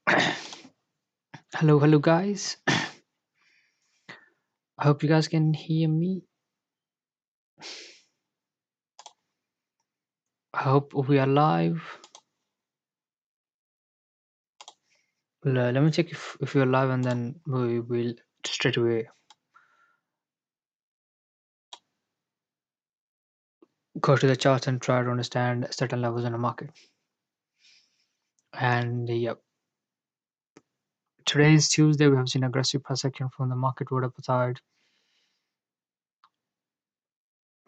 Hello guys. I hope you guys can hear me. I hope we are live. Let me check if you're live, and then we will straight away go to the charts and try to understand certain levels in the market. And yep, today is Tuesday. We have seen aggressive price action from the market toward upside,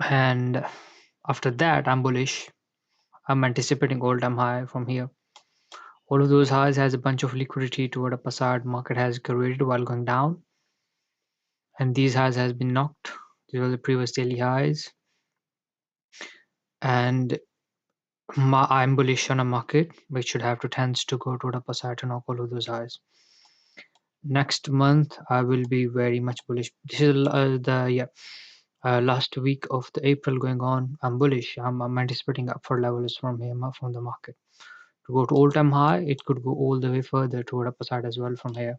and after that I'm bullish. I'm anticipating all-time high from here. All of those highs has a bunch of liquidity toward upside. Market has created while going down, and these highs has been knocked. These were the previous daily highs, and I'm bullish on a market which should have to tends to go to the upside to knock all of those highs. Next month I will be very much bullish. This is the last week of the April going on. I'm bullish. I'm anticipating upward levels from here from the market to go to all-time high. It could go all the way further toward upside as well from here.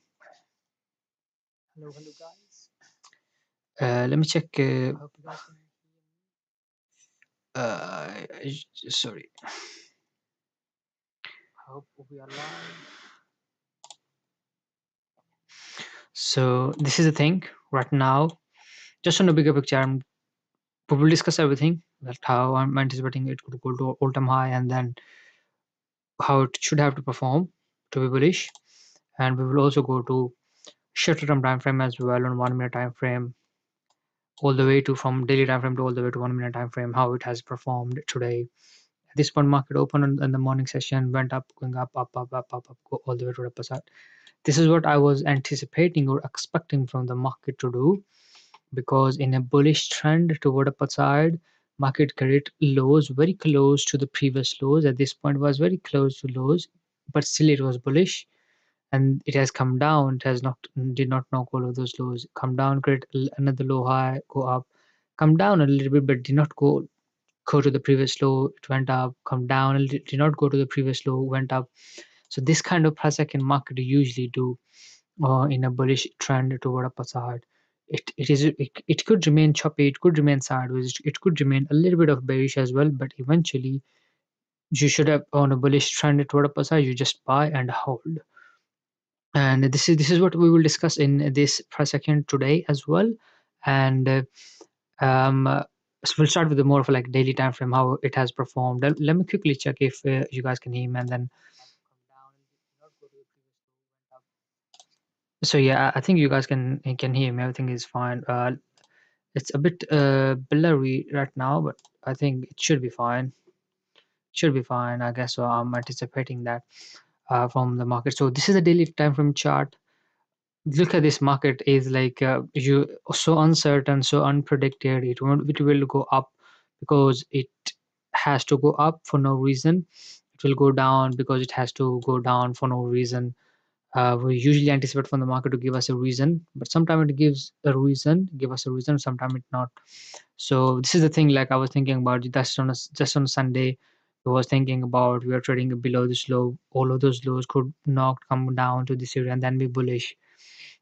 Hello guys. Let me check. Sorry. Hope we are live. So this is the thing right now. Just on a bigger picture, we will discuss everything. That how I'm anticipating it could go to all-time high, and then how it should have to perform to be bullish. And we will also go to shorter-term time frame as well on 1 minute time frame, all the way to from daily time frame to all the way to 1 minute time frame. How it has performed today. At this point, market opened in the morning session, went up, going up, go all the way to the upside. This is what I was anticipating or expecting from the market to do, because in a bullish trend toward upside, market create lows very close to the previous lows. At this point was very close to lows, but still it was bullish, and it has come down. It has not did not knock all of those lows, come down, create another low high, go up, come down a little bit, but did not go to the previous low. It went up, come down a little, did not go to the previous low, went up. So this kind of price action market usually do in a bullish trend toward upside. It could remain choppy, it could remain sideways, it could remain a little bit of bearish as well, but eventually you should have on a bullish trend toward upside, you just buy and hold. And this is what we will discuss in this price action today as well. And so we'll start with the more of like daily time frame, how it has performed. Let me quickly check if you guys can hear me, and then so yeah, I think you guys can hear me. Everything is fine. It's a bit blurry right now, but I think it should be fine. Should be fine, I guess. So I'm anticipating that from the market. So this is a daily time frame chart. Look at this market is like you so uncertain, so unpredicted. It will go up because it has to go up for no reason. It will go down because it has to go down for no reason. We usually anticipate from the market to give us a reason, but sometimes it gives a reason, give us a reason, sometimes it not. So this is the thing. Like I was thinking about just on a Sunday, I was thinking about we are trading below this low. All of those lows could not come down to this area and then be bullish.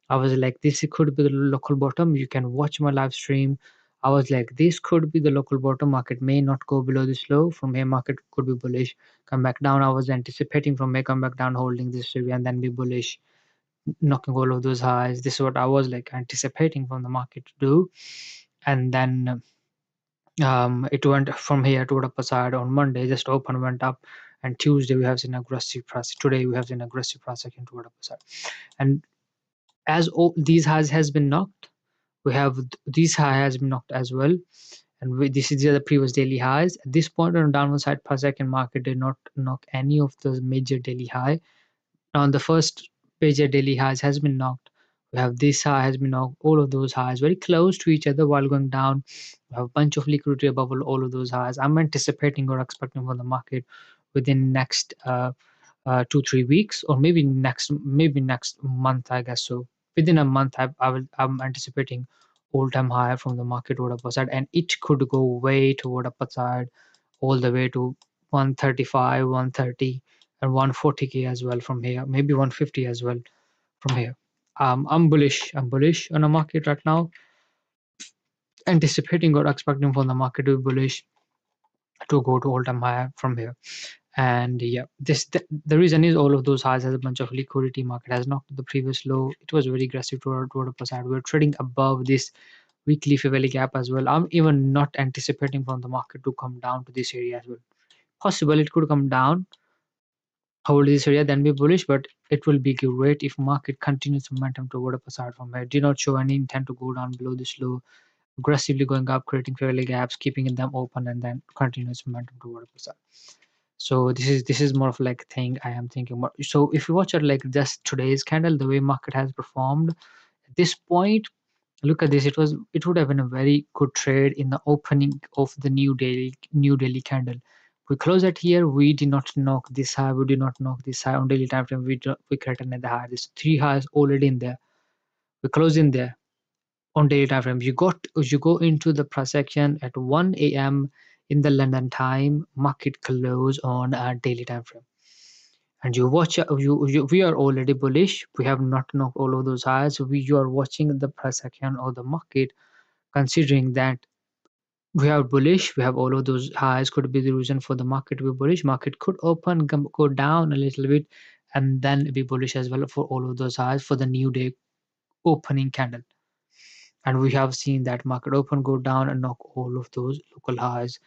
I was like, this could be the local bottom. You can watch my live stream. I was like, this could be the local bottom. Market may not go below this low. From here, market could be bullish. Come back down. I was anticipating from here, come back down, holding this area, and then be bullish, knocking all of those highs. This is what I was like anticipating from the market to do. And then it went from here to the upside on Monday, just open, went up. And Tuesday, we have seen aggressive price. Today, we have seen aggressive price again toward upside. And as these highs has been knocked, we have these high has been knocked as well, and these are the previous daily highs. At this point on downward side per second, market did not knock any of those major daily high. Now the first major daily highs has been knocked. We have this high has been knocked, all of those highs very close to each other while going down. We have a bunch of liquidity above all of those highs. I'm anticipating or expecting from the market within next 2-3 weeks, or maybe next month, I guess. So within a month, I'm anticipating all-time high from the market toward upside, and it could go way toward upside all the way to 135, 130. and 140K as well from here, maybe 150 as well from here. I'm bullish. I'm bullish on the market right now, anticipating or expecting for the market to be bullish to go to all-time high from here. And yeah, the reason is all of those highs has a bunch of liquidity. Market has knocked the previous low. It was very aggressive toward upper side. We're trading above this weekly fair value gap as well. I'm even not anticipating from the market to come down to this area as well. Possible it could come down, hold this area, then be bullish, but it will be great if market continues momentum toward upper side from here. Do not show any intent to go down below this low, aggressively going up, creating fair value gaps, keeping them open, and then continuous momentum toward upper side. So this is more of like thing I am thinking about. So if you watch it like just today's candle, the way market has performed at this point, look at this. It would have been a very good trade in the opening of the new daily candle. We close at here. We did not knock this high. We did not knock this high on daily time frame. We created another high. There's three highs already in there. We close in there on daily time frame. You go into the price section at 1 a.m. in the London time. Market close on a daily time frame. And you watch we are already bullish. We have not knocked all of those highs. You are watching the price action of the market, considering that we are bullish. We have all of those highs could be the reason for the market to be bullish. Market could open, go down a little bit, and then be bullish as well for all of those highs for the new day opening candle. And we have seen that market open, go down, and knock all of those local highs,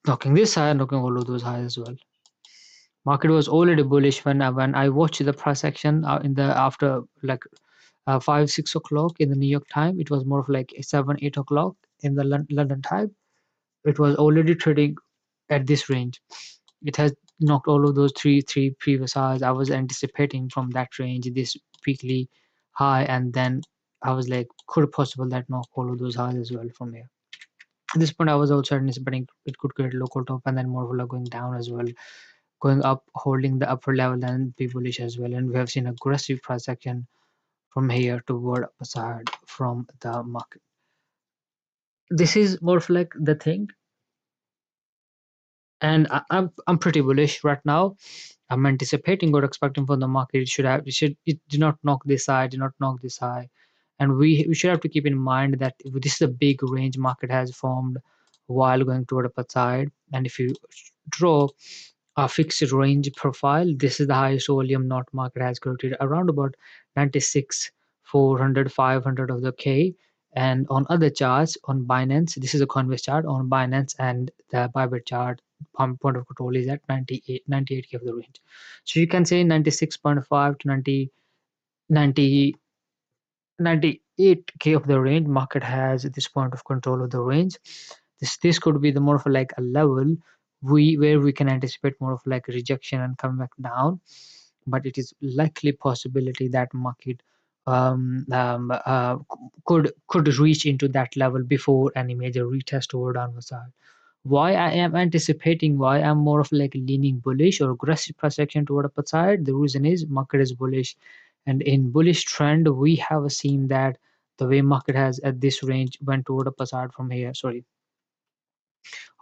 knocking this high, knocking all of those highs as well. Market was already bullish when I watched the price action in the after like 5-6 o'clock in the New York time. It was more of like 7-8 o'clock in the London time. It was already trading at this range. It has knocked all of those three previous highs. I was anticipating from that range this weekly high, and then I was like, could it possible that knock all of those highs as well from here. At this point, I was also anticipating it could create local top and then more of like going down as well, going up, holding the upper level and be bullish as well. And we have seen aggressive price action from here toward upper side from the market. This is more of like the thing, and I'm pretty bullish right now. I'm anticipating or expecting from the market. It did not knock this high, did not knock this high, and we should have to keep in mind that this is a big range market has formed while going toward upper side. And if you draw a fixed range profile, this is the highest volume not market has created around about 96 400 500 of the k. And on other charts on Binance, this is a convex chart on Binance, and the Bybit chart point of control is at 98k of the range. So you can say 96.5 to 90 98k of the range market has at this point of control of the range. This could be the more of like a level where we can anticipate more of like rejection and come back down, but it is likely possibility that market could reach into that level before any major retest or downward side. Why I am anticipating, why I'm more of like leaning bullish or aggressive price action toward upper side, the reason is market is bullish, and in bullish trend we have seen that the way market has at this range went toward upper side from here. Sorry,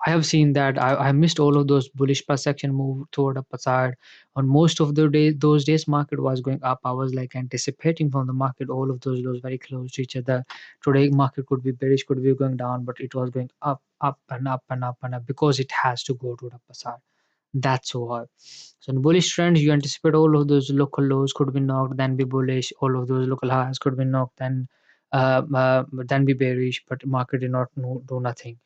I have seen that I missed all of those bullish price action move toward upper side. On most of the day, those days market was going up. I was like anticipating from the market all of those lows very close to each other. Today market could be bearish, could be going down, but it was going up, up and up and up and up because it has to go to the upper side. That's why. So in bullish trend, you anticipate all of those local lows could be knocked, then be bullish. All of those local highs could be knocked, then be bearish. But market did not do nothing.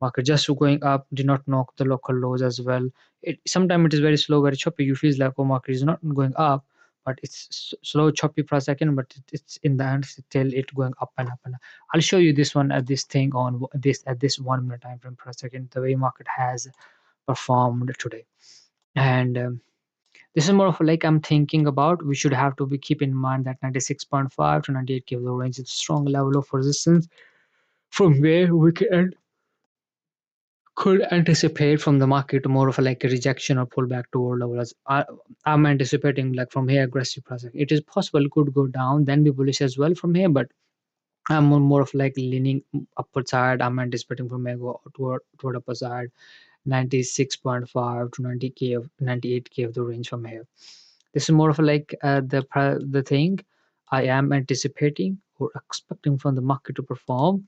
Market just going up, did not knock the local lows as well. It sometimes it is very slow, very choppy. You feel like oh market is not going up, but it's slow, choppy per second. But it's in the end still it going up and up and up. I'll show you this one at this thing on this at this 1 minute time frame per second. The way market has performed today. And this is more of like I'm thinking about we should have to be keep in mind that 96.5 to 98k of the range is a strong level of resistance from where we could anticipate from the market more of a like a rejection or pullback toward levels. I'm anticipating like from here aggressive pricing. It is possible could go down, then be bullish as well from here, but I'm more of like leaning upward side. I'm anticipating from here go toward upper side. 96.5 to 90k of 98k of the range from here. This is more of like the thing I am anticipating or expecting from the market to perform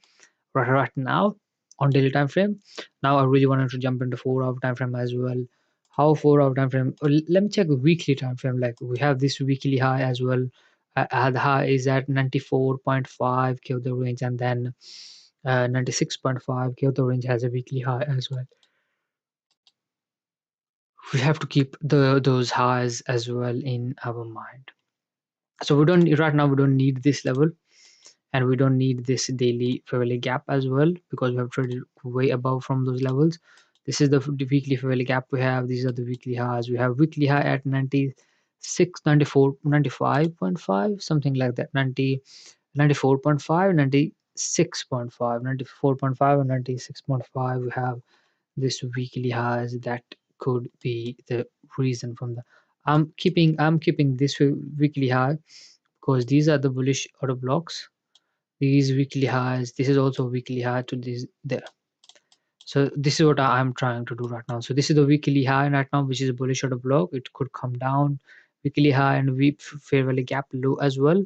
right now on daily time frame. Now I really wanted to jump into 4 hour time frame as well. How 4 hour time frame? Let me check the weekly time frame. Like we have this weekly high as well. The high is at 94.5k of the range, and then 96.5k of the range has a weekly high as well. We have to keep those highs as well in our mind. So we don't right now we don't need this level, and we don't need this daily fair value gap as well, because we have traded way above from those levels. This is the weekly fair value gap we have. These are the weekly highs. We have weekly high at 96, 94, 95.5, something like that. 90, 94.5, 96.5, 94.5, and 96.5. We have this weekly highs that could be the reason from the I'm keeping this weekly high, because these are the bullish order blocks. These weekly highs, this is also a weekly high to this there. So this is what I'm trying to do right now. So this is the weekly high right now, which is a bullish order block. It could come down weekly high and we fair value gap low as well,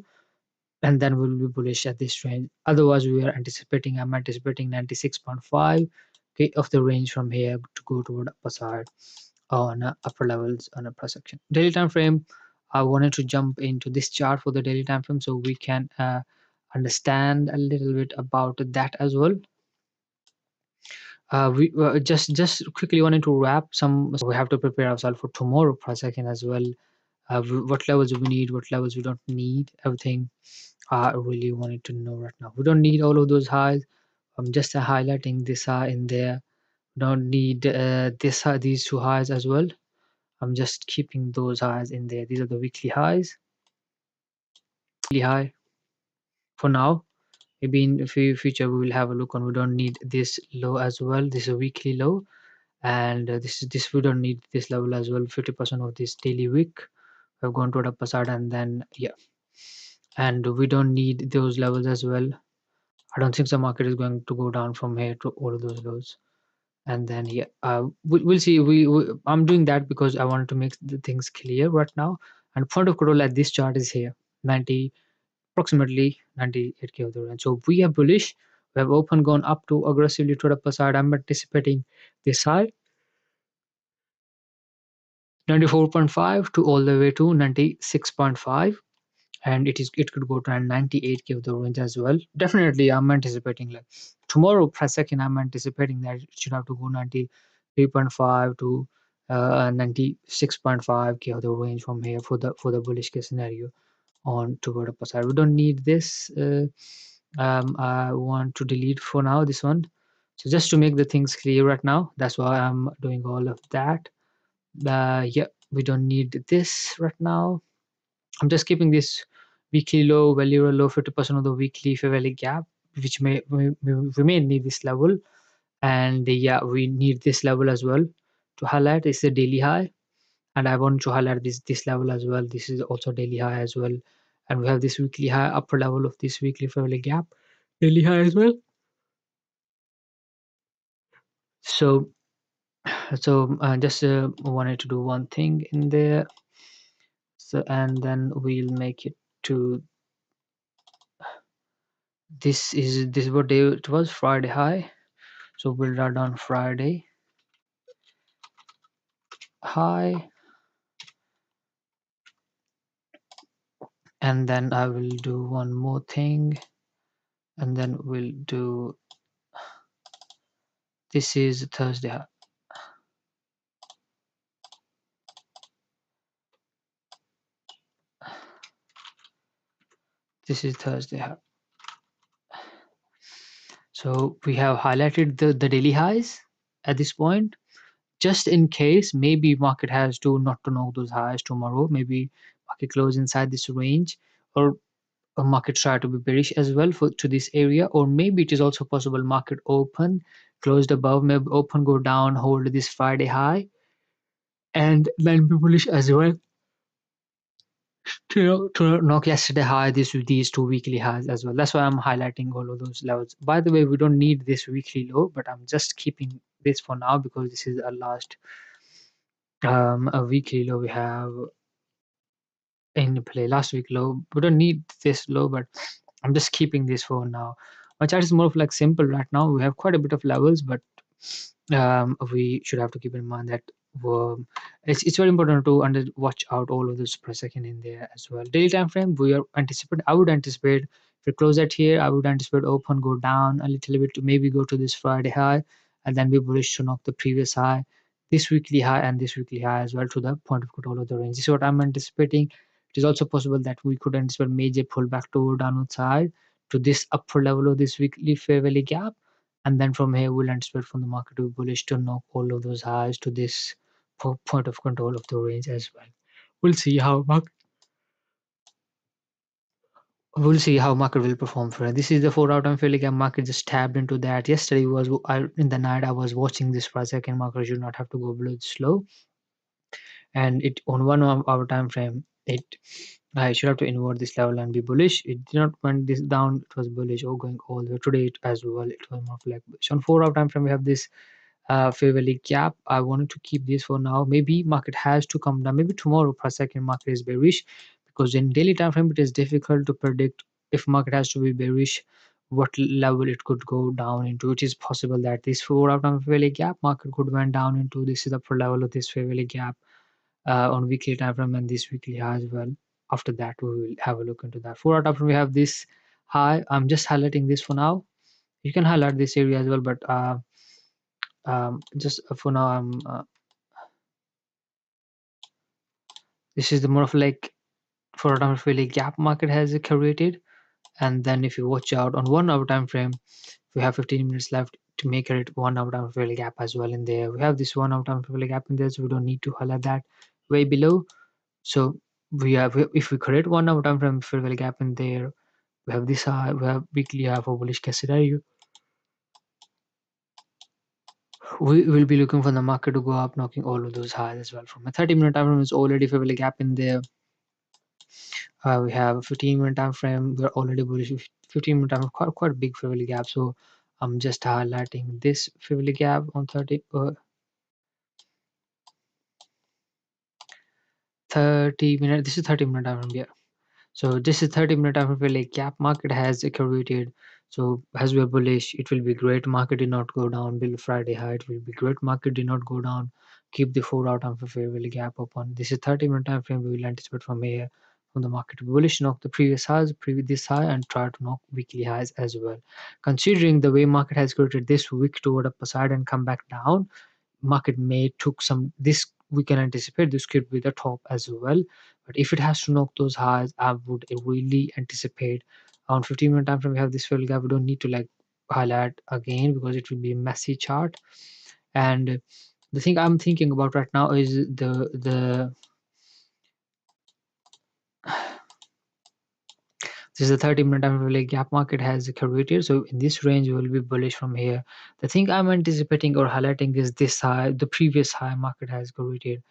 and then we'll be bullish at this range. Otherwise we are anticipating I'm anticipating 96.5 okay of the range from here to go toward upper side on upper levels on upper section. Daily time frame, I wanted to jump into this chart for the daily time frame so we can understand a little bit about that as well. We just quickly wanted to wrap some. So we have to prepare ourselves for tomorrow for a second as well. What levels we need, what levels we don't need, everything. I really wanted to know right now. We don't need all of those highs. I'm just highlighting this high in there. We don't need this high, these two highs as well. I'm just keeping those highs in there. These are the weekly highs. Weekly high for now. Maybe in the future we will have a look on. We don't need this low as well. This is a weekly low, and this we don't need this level as well. 50% of this daily week have gone to the upper side, and then yeah, and we don't need those levels as well. I don't think the market is going to go down from here to all of those lows. And then yeah, we'll see. I'm doing that because I wanted to make the things clear right now. And point of control at this chart is here, 90, approximately 98k of the range. So we are bullish. We have open gone up to aggressively to the upper side. I'm anticipating this high 94.5 to all the way to 96.5, and it could go to 98k of the range as well. Definitely I'm anticipating like tomorrow per second. I'm anticipating that it should have to go 93.5 to 96.5k of the range from here for the bullish case scenario on toward upper side. We don't need this. I want to delete for now this one. So just to make the things clear right now, that's why I'm doing all of that. Yeah, we don't need this right now. I'm just keeping this weekly low, value low, 50% of the weekly fair value gap, which we may need this level. And yeah, we need this level as well to highlight. It's the daily high, and I want to highlight this level as well. This is also daily high as well, and we have this weekly high, upper level of this weekly fair value gap, daily high as well. So just wanted to do one thing in there. So and then we'll make it to this what day it was, Friday high. So we'll write down Friday high, and then I will do one more thing, and then we'll do this is Thursday high. This is Thursday high. So we have highlighted the daily highs at this point, just in case maybe market has to not to know those highs tomorrow. Maybe market close inside this range, or a market try to be bearish as well for to this area, or maybe it is also possible market open closed above, maybe open go down, hold this Friday high, and then be bullish as well to knock yesterday high, these two weekly highs as well. That's why I'm highlighting all of those levels. By the way, we don't need this weekly low, but I'm just keeping this for now because this is our last a weekly low we have in play. Last week low, we don't need this low, but I'm just keeping this for now. My chart is more of like simple right now. We have quite a bit of levels, but we should have to keep in mind that it's very important to watch out all of those per second in there as well. Daily time frame, we are anticipate. I would anticipate if we close at here, I would anticipate open go down a little bit to maybe go to this Friday high, and then be bullish to knock the previous high, this weekly high, and this weekly high as well to the point of control of the range. This is what I'm anticipating. It is also possible that we could anticipate major pullback to downward side to this upper level of this weekly fair value gap, and then from here we'll anticipate from the market to be bullish to knock all of those highs to this point of control of the range as well. We'll see how market will perform for it. This is the 4 hour time fairly gap. Market just tapped into that. Yesterday was in the night I was watching this for a second. Market should not have to go below this low, and it on 1 hour time frame it I should have to invert this level and be bullish. It did not went this down. It was bullish or going all the way today as well. It was more of like bullish. On 4 hour time frame, we have this fair value gap. I wanted to keep this for now. Maybe market has to come down. Maybe tomorrow per second market is bearish, because in daily time frame it is difficult to predict if market has to be bearish what level it could go down into. It is possible that this 4 hour time fair value gap market could went down into this is the upper level of this fair value gap on weekly time frame and this weekly high as well. After that, we will have a look into that. 4 hour time frame, we have this high. I'm just highlighting this for now. You can highlight this area as well, but just for now, this is the more of like 4 hour time frame really gap market has created. And then if you watch out on 1 hour time frame, we have 15 minutes left to make it 1 hour time frame gap as well in there. We have this 1 hour time frame gap in there, so we don't need to highlight that way below. So we have, if we create 1 hour time frame fair value gap in there, we have this high, we have weekly high for bullish case scenario. We will be looking for the market to go up, knocking all of those highs as well. From a 30-minute time frame, is already fair value gap in there. We have a 15-minute time frame. We're already bullish. 15-minute time, quite a big fair value gap. So I'm just highlighting this fair value gap on 30 minute. This is 30-minute time frame. Yeah. So this is 30-minute time frame like gap market has created. So as we are bullish, it will be great. Market did not go down bill Friday high. It will be great. Market did not go down. Keep the 4 hour time frame fair value gap open. This is 30-minute time frame. We will anticipate from here from the market to be bullish, knock the previous highs, previous this high, and try to knock weekly highs as well. Considering the way market has created this week toward upper side and come back down, market may took some, this we can anticipate this could be the top as well. But if it has to knock those highs, I would really anticipate on 15-minute time frame we have this failed gap. We don't need to like highlight again because it will be a messy chart. And the thing I'm thinking about right now is the this is a 30-minute time frame gap market has created. So in this range we will be bullish from here. The thing I'm anticipating or highlighting is this high, the previous high market has created.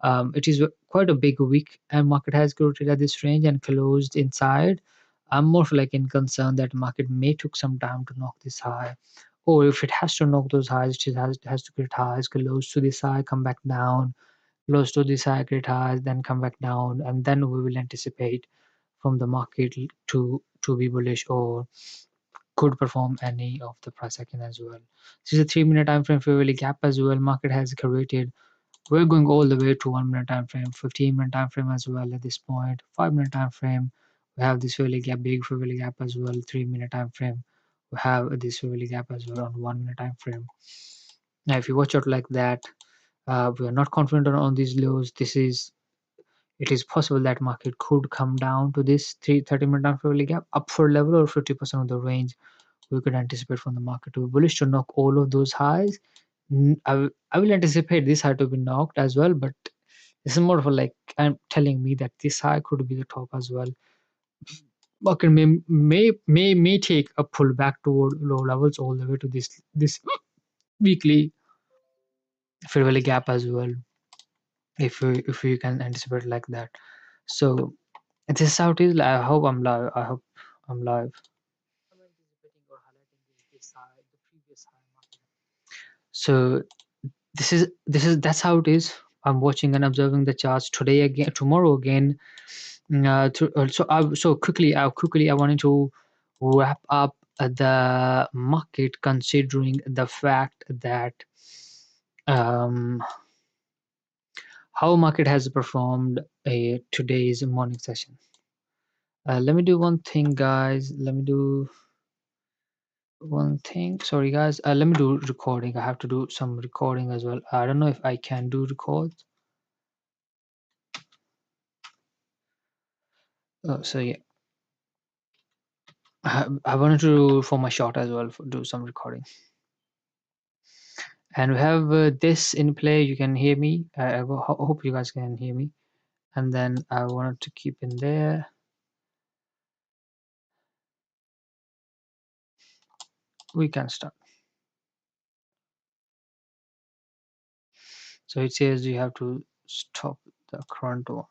It is quite a big week and market has created at this range and closed inside. I'm more like in concern that market may took some time to knock this high, or if it has to knock those highs, it has to create highs, close to this high, come back down, close to this high, create highs, then come back down, and then we will anticipate from the market to be bullish or could perform any of the price action as well. This is a 3-minute time frame fair value gap as well. Market has created. We're going all the way to 1 minute time frame, 15-minute time frame as well at this point, 5-minute time frame. We have this fairly gap, big fairly gap as well, 3-minute time frame. We have this fairly gap as well on 1 minute time frame. Now, if you watch out like that, we are not confident on these lows. It is possible that market could come down to this 30-minute time frame gap, up for level or 50% of the range. We could anticipate from the market to be bullish to knock all of those highs. I will anticipate this high to be knocked as well, but this is more of a like I'm telling me that this high could be the top as well. Market may take a pullback toward low levels all the way to this weekly fair value gap as well. If we can anticipate like that, so this is how it is. I hope I'm live. I hope I'm live. I'm anticipating or highlighting this high, the previous high market. So that's how it is. I'm watching and observing the charts today again, tomorrow again. So I wanted to wrap up the market, considering the fact that um, how market has performed today's morning session. Let me do one thing, guys. Let me do one thing. Sorry, guys. Let me do recording. I have to do some recording as well. I don't know if I can do records. So yeah, I wanted to do for my shot as well, do some recording. And we have this in play. You can hear me. Hope you guys can hear me. And then I wanted to keep in there. We can start. So it says you have to stop the current one.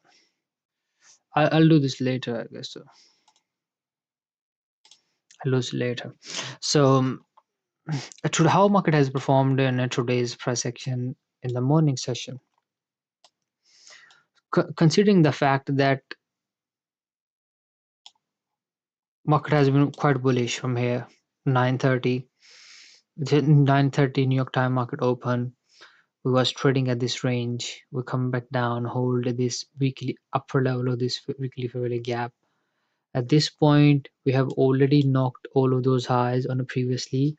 I'll do this later, I guess. So I'll do this later. So how market has performed in today's price action in the morning session. Considering the fact that market has been quite bullish from here, 9:30. 9:30 New York time market open. We was trading at this range. We come back down, hold this weekly upper level of this weekly fair value gap. At this point, we have already knocked all of those highs on a previously.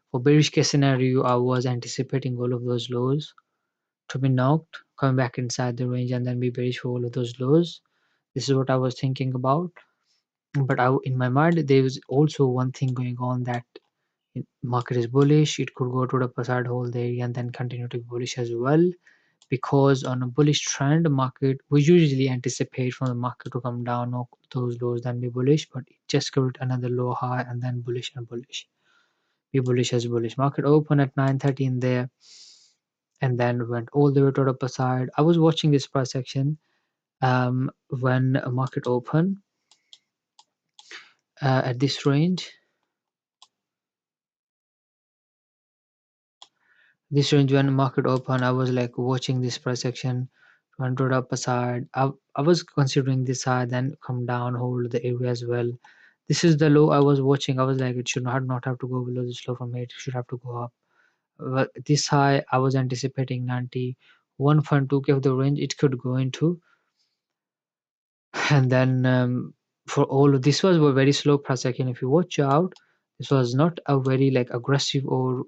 For bearish case scenario, I was anticipating all of those lows to be knocked, coming back inside the range, and then be bearish for all of those lows. This is what I was thinking about. But in my mind, there was also one thing going on, that market is bullish. It could go to the upper side, hold the area, and then continue to be bullish as well. Because on a bullish trend market, we usually anticipate from the market to come down, knock those lows, then be bullish. But it just got another low high, and then bullish and bullish. Be bullish as bullish. Market open at 9:30 in there, and then went all the way to the upper side. I was watching this price action when a market open at this range. This range when market open, I was like watching this price action went to the upper side. I was considering this side, then come down, hold the area as well. This is the low I was watching. I was like, it should not have to go below this low from here. It should have to go up. But this high, I was anticipating 91.2k of the range it could go into. And then for all of this was a very slow price action. If you watch out, this was not a very like aggressive or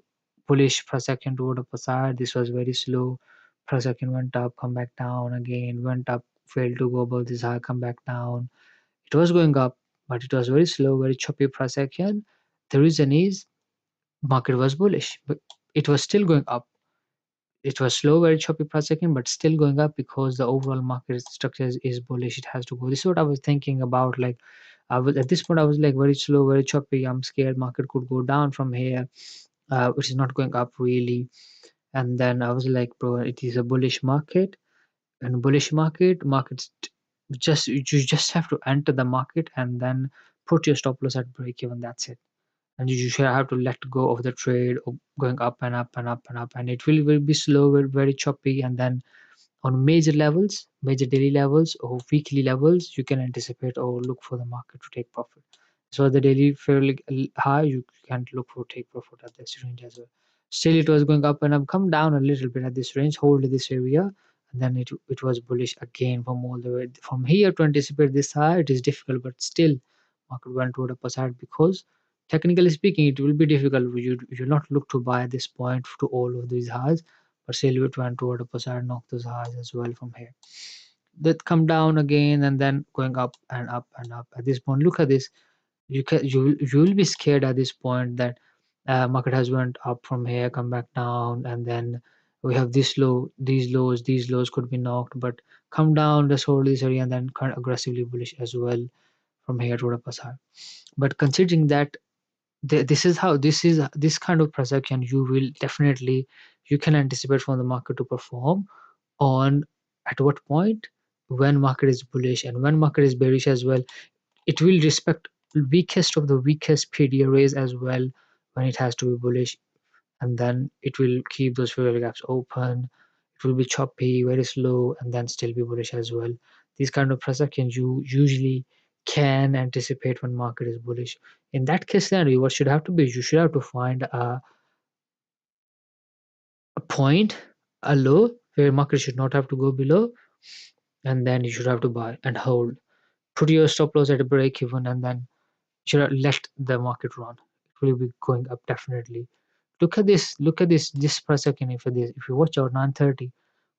bullish price action toward upper side. This was very slow. Price action went up, come back down again, went up, failed to go above this high, come back down. It was going up, but it was very slow, very choppy price action. The reason is market was bullish, but it was still going up. It was slow, very choppy price action, but still going up because the overall market structure is bullish. It has to go. This is what I was thinking about. Like I was at this point, I was like very slow, very choppy. I'm scared market could go down from here, which is not going up really. And then I was like, bro, it is a bullish market, and bullish markets just you just have to enter the market and then put your stop loss at break even. That's it. And you should have to let go of the trade of going up and up and up and up, and it will be slow, very choppy. And then on major levels, major daily levels or weekly levels, you can anticipate or look for the market to take profit. So the daily fairly high, you can't look for take profit at this range as well. Still, it was going up and up, come down a little bit at this range, hold this area, and then it was bullish again from all the way from here to anticipate this high. It is difficult, but still, market went toward upper side because technically speaking, it will be difficult. You not look to buy at this point to all of these highs, but still it went toward upper side, knock those highs as well from here. That come down again and then going up and up and up. At this point, look at this. You will be scared at this point that market has went up from here, come back down, and then we have this low, these lows could be knocked, but come down, just hold this area, and then kind of aggressively bullish as well from here to the upper side. But considering that this kind of projection, you will definitely you can anticipate from the market to perform on at what point when market is bullish and when market is bearish as well. It will respect weakest of the weakest PD arrays as well when it has to be bullish. and then it will keep those fuel gaps open. It will be choppy, very slow, and then still be bullish as well. These kind of transactions you usually can anticipate when market is bullish. In that case scenario, what should have to be, you should have to find a point, a low where market should not have to go below, and then you should have to buy and hold. Put your stop loss at a break even, and then you should have let the market run. It will be going up definitely. Look at this. Look at this per second. If you watch out 9:30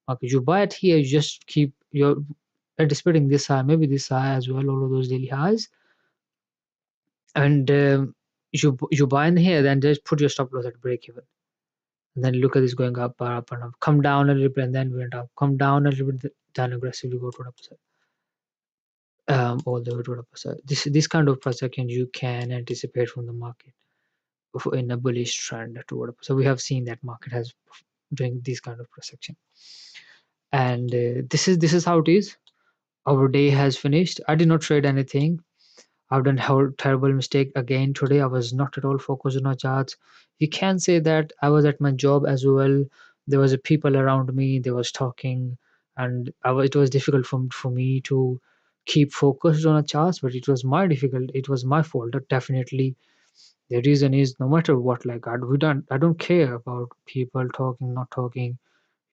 market, you buy it here. You just keep your anticipating this high, maybe this high as well. All of those daily highs, and you buy in here. Then just put your stop loss at break even. And then look at this going up and up. Come down a little bit and then went up. Come down a little bit, then aggressively go to an upside. All the way to an upside. This kind of price action you can anticipate from the market in a bullish trend toward upside. So we have seen that market has doing this kind of price action, and this is how it is. Our day has finished. I did not trade anything. I've done a terrible mistake again today. I was not at all focused on our charts. You can say that I was at my job as well. There was a people around me. They was talking, and it was difficult for me to keep focused on a charts. But it was my difficult. It was my fault. Definitely, the reason is no matter what. Like I don't care about people talking, not talking.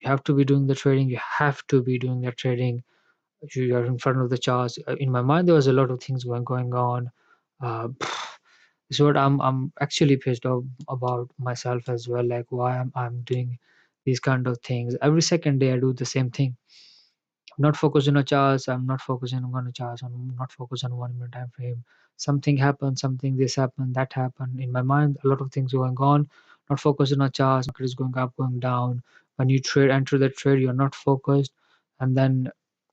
You have to be doing the trading. You have to be doing the trading. You are in front of the charts. In my mind, there was a lot of things going on. Uh, this is what I'm actually pissed off about myself as well. Like why I'm doing these kind of things every second day. I do the same thing. I'm not focusing on charts. I'm not focusing on the charts. I'm not focused on 1 minute time frame. Something happened. Something this happened. That happened. In my mind, a lot of things going on. Not focusing on charts. Market is going up, going down. When you enter the trade, you're not focused, and then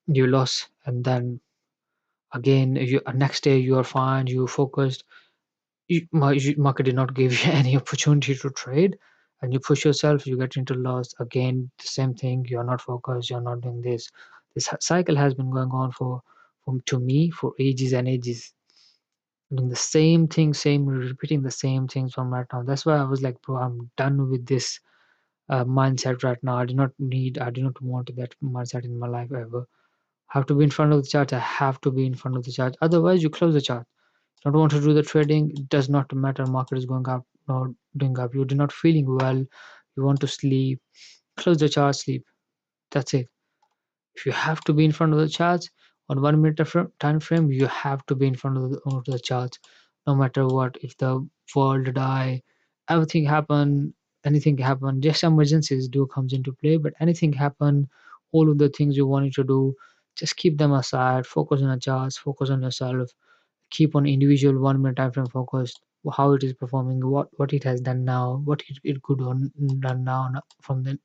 you lost, and then again you next day you are fine, you focused. Market did not give you any opportunity to trade, and you push yourself, you get into loss again. The same thing, you're not focused, you're not doing this cycle has been going on for to me for ages and ages, doing the same thing, same repeating the same things from right now. That's why I was like, bro, I'm done with this mindset right now. I do not want that mindset in my life ever. Have to be in front of the chart. I have to be in front of the chart. Otherwise, you close the chart. Don't want to do the trading. It does not matter. Market is going up, not doing up. You do not feeling well. You want to sleep. Close the chart. Sleep. That's it. If you have to be in front of the charts on 1 minute time frame, you have to be in front of the charts, no matter what. If the world die, everything happen, anything happen. Just emergencies do comes into play, but anything happen, all of the things you wanted to do, just keep them aside. Focus on the charts. Focus on yourself. Keep on individual 1 minute time frame focused. How it is performing, what it has done now, what it could done now from the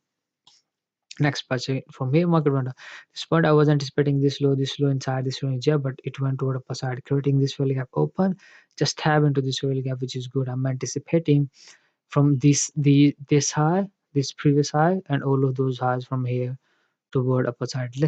next patch. From here market went up. This point I was anticipating this low inside this range here, but it went toward upper side, creating this value gap open. Just tab into this value gap, which is good. I'm anticipating from this high, this previous high, and all of those highs from here toward upper side. Let's